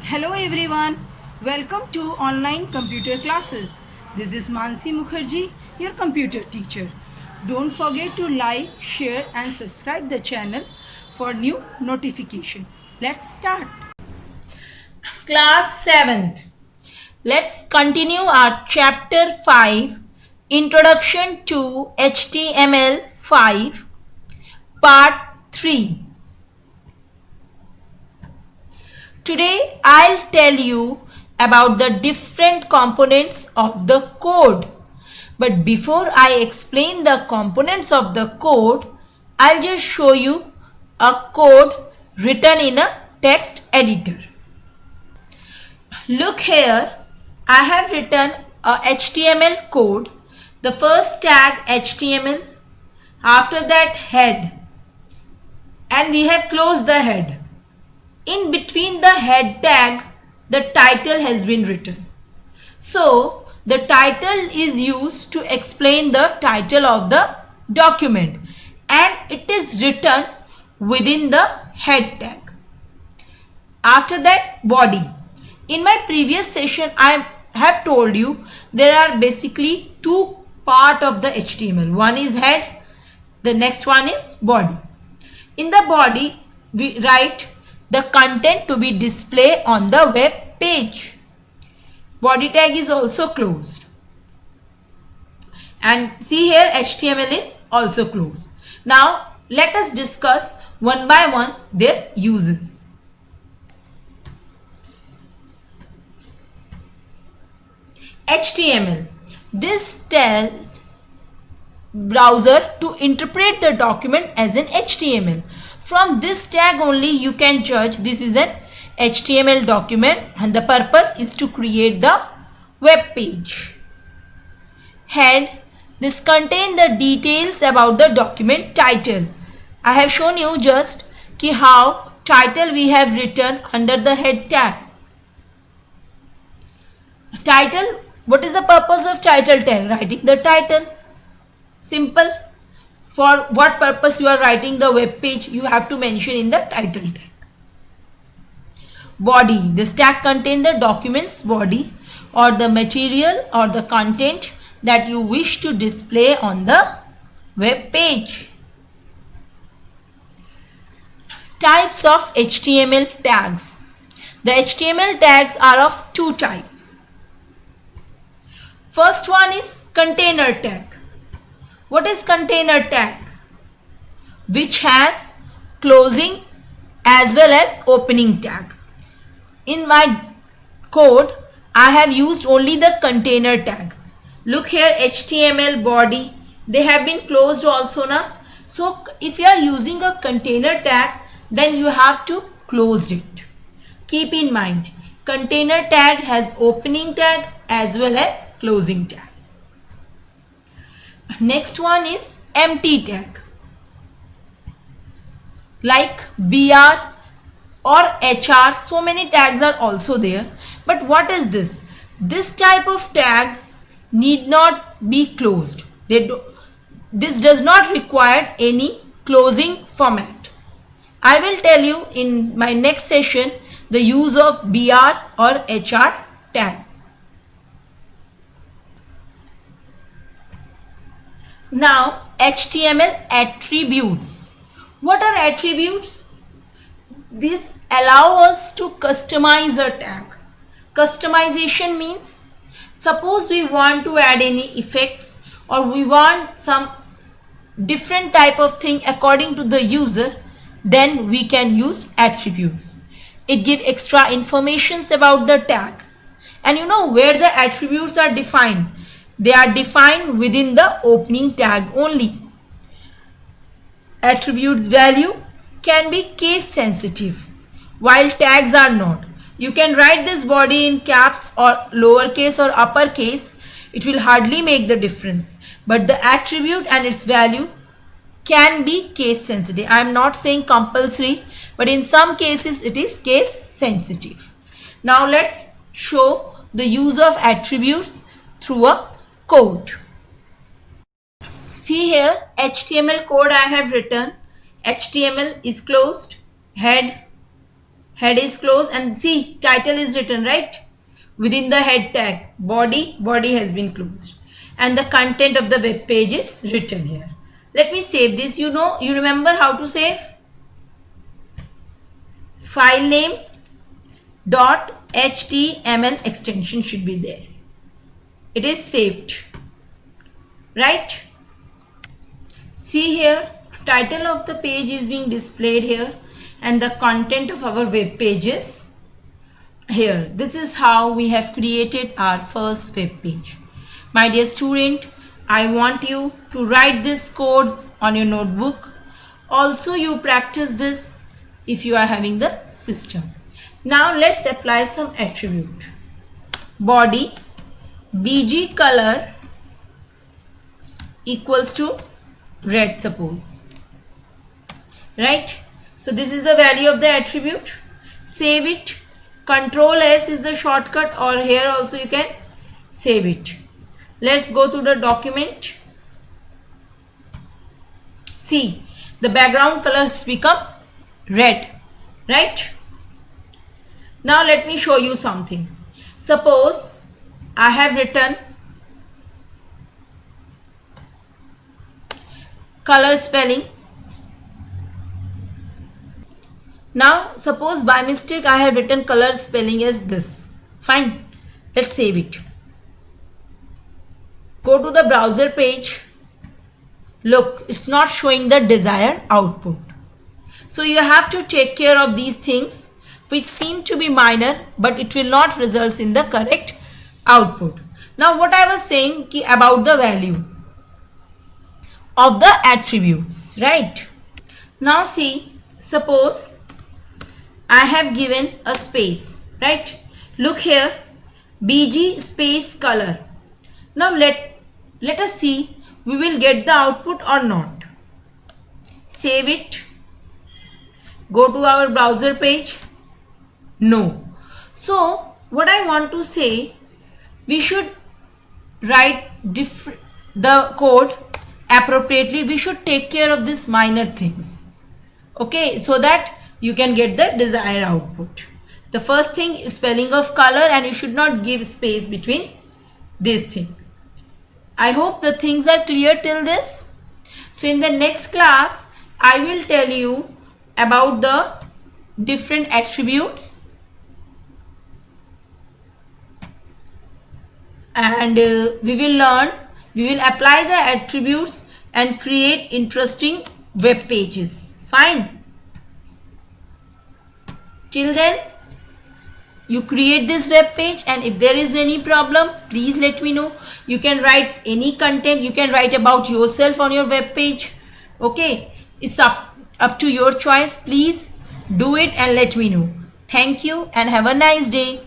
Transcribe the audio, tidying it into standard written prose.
Hello everyone, welcome to online computer classes. This is Mansi Mukherjee, your computer teacher. Don't forget to like, share and subscribe the channel for new notification. Let's start. Class 7th. Let's continue our chapter 5, Introduction to HTML5, part 3. Today I'll tell you about the different components of the code. But before I explain the components of the code, I'll just show you a code written in a text editor. Look here, I have written a HTML code. The first tag HTML, after that head, and we have closed the head. In between the head tag, the title has been written. So, the title is used to explain the title of the document and it is written within the head tag. After that, body. In my previous session, I have told you there are basically two parts of the HTML. One is head, the next one is body. In the body, we write the content to be displayed on the web page. Body tag is also closed. And see here, HTML is also closed. Now, let us discuss one by one their uses. HTML. This tells browser to interpret the document as an HTML. From this tag only you can judge this is an HTML document and the purpose is to create the web page. Head. This contains the details about the document title. I have shown you just how title we have written under the head tag. Title. What is the purpose of title tag? Writing the title. Simple. For what purpose you are writing the web page, you have to mention in the title tag. Body. This tag contains the document's body or the material or the content that you wish to display on the web page. Types of HTML tags. The HTML tags are of two types. First one is container tag. What is container tag? Which has closing as well as opening tag. In my code, I have used only the container tag. Look here, HTML body, they have been closed also now. So if you are using a container tag, then you have to close it. Keep in mind, container tag has opening tag as well as closing tag. Next one is empty tag. Like BR or HR, so many tags are also there. But what is this? This type of tags need not be closed. This does not require any closing format. I will tell you in my next session the use of BR or HR tag. Now, HTML attributes. What are attributes? This allows us to customize a tag. Customization means, suppose we want to add any effects or we want some different type of thing according to the user, then we can use attributes. It gives extra informations about the tag. And you know where the attributes are defined? They are defined within the opening tag only. Attributes value can be case sensitive, while tags are not. You can write this body in caps or lowercase or uppercase. It will hardly make the difference. But the attribute and its value can be case sensitive. I am not saying compulsory, but in some cases it is case sensitive. Now let's show the use of attributes through a code. See here, HTML code I have written. HTML is closed, head, Head is closed and see title is written, right? Within the head tag, body has been closed. And the content of the web page is written here. Let me save this. You remember how to save? File name .html extension should be there. It is saved, right? See here, title of the page is being displayed here and the content of our web page is here. This is how we have created our first web page. My dear student, I want you to write this code on your notebook. Also, you practice this if you are having the system. Now let's apply some attribute. Body BG color equals to red, suppose, right? So this is the value of the attribute. Save it. Control S is the shortcut, or here also you can save it. Let's go to the document. See, the background color has become red, right? Now let me show you something. Suppose I have written color spelling. Now suppose by mistake I have written color spelling as this. Fine. Let's save it. Go to the browser page. Look, it's not showing the desired output. So you have to take care of these things which seem to be minor, but it will not result in the correct output. Now what I was saying about the value of the attributes, right? Now see, suppose I have given a space, right? Look here, BG space color. Now let us see we will get the output or not. Save it. Go to our browser page. No. So what I want to say, we should write the code appropriately. We should take care of these minor things, okay, so that you can get the desired output. The first thing is spelling of color, and you should not give space between this thing. I hope the things are clear till this. So in the next class, I will tell you about the different attributes, and we will apply the attributes and create interesting web pages. Fine. Till then, you create this web page, and if there is any problem, please let me know. You can write any content. You can write about yourself on your web page. Okay, it's up to your choice. Please do it and let me know. Thank you and have a nice day.